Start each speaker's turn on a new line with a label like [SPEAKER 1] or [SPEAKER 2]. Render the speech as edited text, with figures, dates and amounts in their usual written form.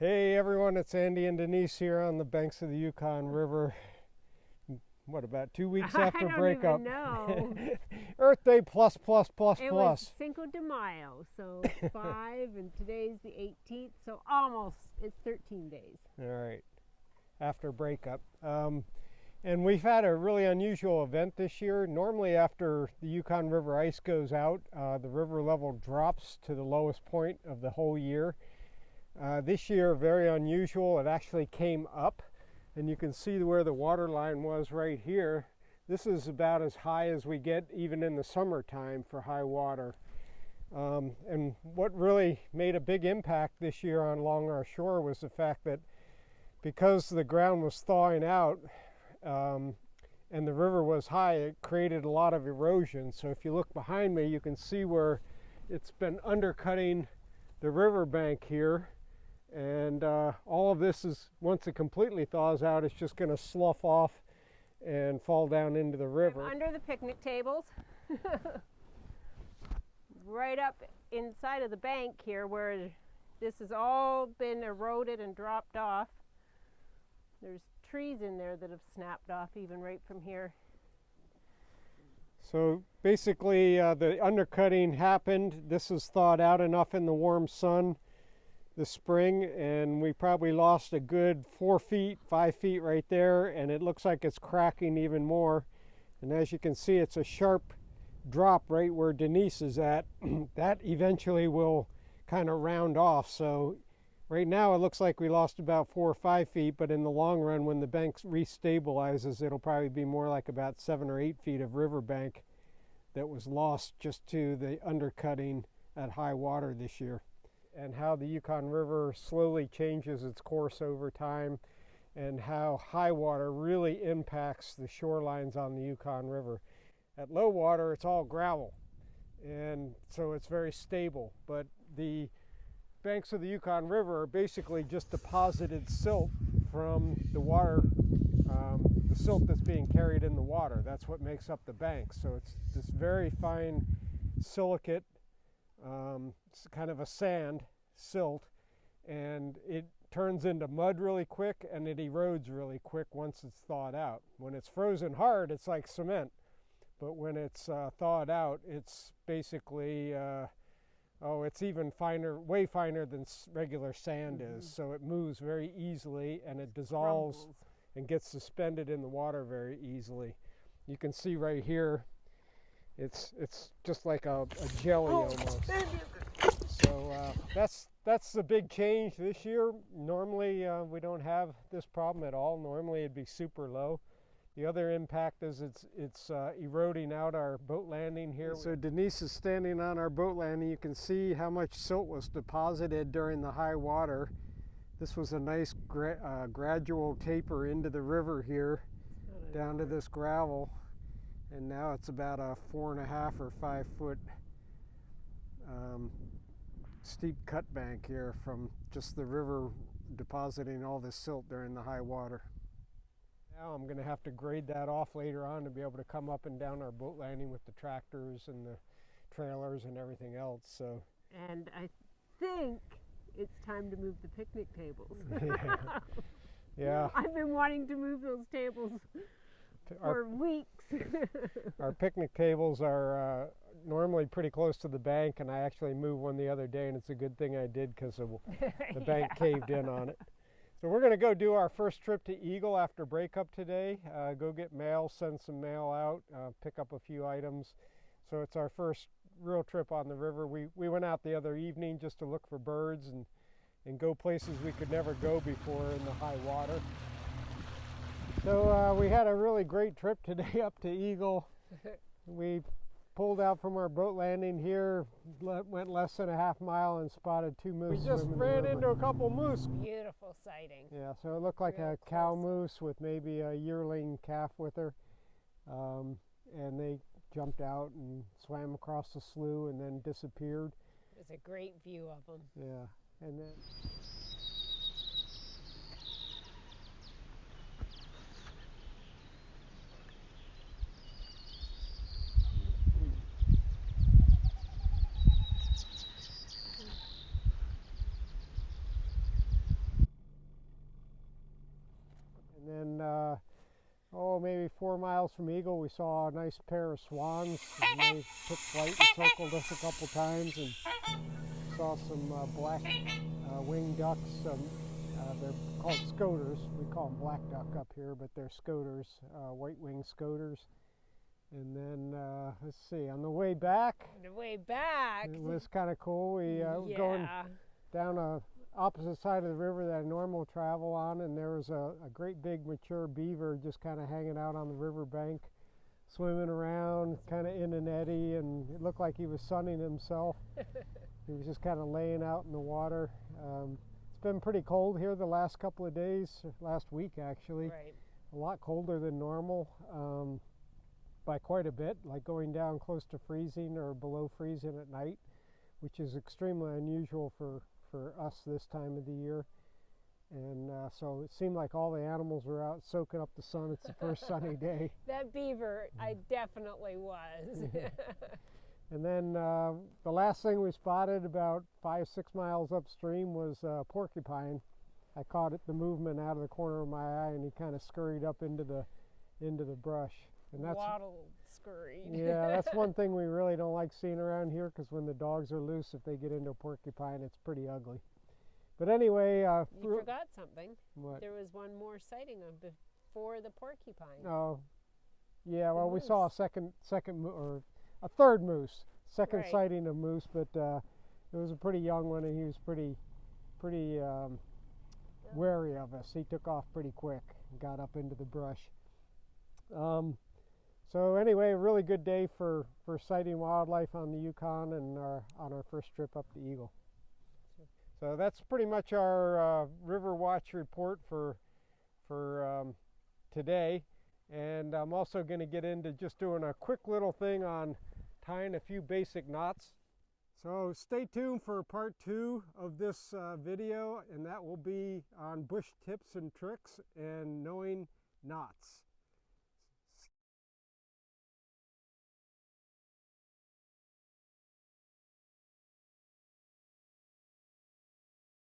[SPEAKER 1] Hey everyone, it's Andy and Denise here on the banks of the Yukon River. What, about 2 weeks after breakup?
[SPEAKER 2] I don't even know.
[SPEAKER 1] Earth Day plus.
[SPEAKER 2] It was Cinco de Mayo, so 5, and today's the 18th, so almost, it's 13 days.
[SPEAKER 1] All right, after breakup. And we've had a really unusual event this year. Normally after the Yukon River ice goes out, the river level drops to the lowest point of the whole year. This year, very unusual, it actually came up, and you can see where the water line was right here. This is about as high as we get even in the summertime for high water. And what really made a big impact this year along our shore was the fact that because the ground was thawing out and the river was high, it created a lot of erosion. So if you look behind me, you can see where it's been undercutting the riverbank here. And all of this is, once it completely thaws out, it's just going to slough off and fall down into the river.
[SPEAKER 2] I'm under the picnic tables, right up inside of the bank here where this has all been eroded and dropped off. There's trees in there that have snapped off even right from here.
[SPEAKER 1] So basically the undercutting happened. This is thawed out enough in the warm sun this spring, and we probably lost a good 4 feet, 5 feet right there, and it looks like it's cracking even more. And as you can see, it's a sharp drop right where Denise is at. That eventually will kind of round off. So right now it looks like we lost about 4 or 5 feet, but in the long run, when the bank restabilizes, it'll probably be more like about 7 or 8 feet of riverbank that was lost just to the undercutting at high water this year. And how the Yukon River slowly changes its course over time, and how high water really impacts the shorelines on the Yukon River. At low water, it's all gravel, and so it's very stable. But the banks of the Yukon River are basically just deposited silt from the water, the silt that's being carried in the water. That's what makes up the banks. So it's this very fine silicate, it's kind of a sand silt, and it turns into mud really quick, and it erodes really quick once it's thawed out. When it's frozen hard, it's like cement, but when it's thawed out, it's basically it's even finer, way finer than regular sand is. So it moves very easily, and it dissolves
[SPEAKER 2] Crumbles.
[SPEAKER 1] And gets suspended in the water very easily. You can see right here, it's just like a jelly almost. So that's the big change this year. Normally we don't have this problem at all. Normally it'd be super low. The other impact is it's eroding out our boat landing here. So Denise is standing on our boat landing. You can see how much silt was deposited during the high water. This was a nice gradual taper into the river here, down to this gravel. And now it's about a 4.5 or 5 foot steep cut bank here from just the river depositing all this silt during the high water. Now I'm going to have to grade that off later on to be able to come up and down our boat landing with the tractors and the trailers and everything else. So.
[SPEAKER 2] And I think it's time to move the picnic tables.
[SPEAKER 1] Yeah.
[SPEAKER 2] I've been wanting to move those tables for weeks.
[SPEAKER 1] Our picnic tables are normally pretty close to the bank, and I actually moved one the other day, and it's a good thing I did because the bank caved in on it. So we're going to go do our first trip to Eagle after breakup today, go get mail, send some mail out, pick up a few items. So it's our first real trip on the river. We went out the other evening just to look for birds and go places we could never go before in the high water. So we had a really great trip today up to Eagle. We pulled out from our boat landing here, went less than a half mile, and spotted 2 moose. We just ran into a couple moose.
[SPEAKER 2] Beautiful sighting.
[SPEAKER 1] Yeah, so it looked like a cow moose with maybe a yearling calf with her. And they jumped out and swam across the slough and then disappeared.
[SPEAKER 2] It was a great view of them.
[SPEAKER 1] Yeah, and then miles from Eagle, we saw a nice pair of swans. And they took flight and circled us a couple times, and saw some black winged ducks. They're called scoters. We call them black duck up here, but they're scoters, white-winged scoters. And then, let's see, on the way back, it was kind of cool. We were going down a opposite side of the river that I normally travel on, and there was a great big mature beaver just kind of hanging out on the riverbank, swimming around, kind of in an eddy, and it looked like he was sunning himself. He was just kind of laying out in the water. It's been pretty cold here the last couple of days, last week actually.
[SPEAKER 2] Right.
[SPEAKER 1] A lot colder than normal, by quite a bit, like going down close to freezing or below freezing at night, which is extremely unusual for us this time of the year. And so it seemed like all the animals were out soaking up the sun. It's the first sunny day.
[SPEAKER 2] That beaver, I definitely was.
[SPEAKER 1] And then the last thing we spotted about 5-6 miles upstream was a porcupine. I caught the movement out of the corner of my eye, and he kind of scurried up into the brush. And that's,
[SPEAKER 2] waddle scurried.
[SPEAKER 1] Yeah, that's one thing we really don't like seeing around here, because when the dogs are loose, if they get into a porcupine, it's pretty ugly. But anyway,
[SPEAKER 2] you forgot something.
[SPEAKER 1] What?
[SPEAKER 2] There was one more sighting of before the porcupine.
[SPEAKER 1] Oh, yeah. Well,
[SPEAKER 2] moose.
[SPEAKER 1] we saw a third moose, second
[SPEAKER 2] Right.
[SPEAKER 1] sighting of moose, but it was a pretty young one, and he was pretty wary of us. He took off pretty quick and got up into the brush. So anyway, a really good day for sighting wildlife on the Yukon, and on our first trip up to Eagle. So that's pretty much our River Watch report for today. And I'm also going to get into just doing a quick little thing on tying a few basic knots. So stay tuned for part 2 of this video, and that will be on bush tips and tricks and knowing knots.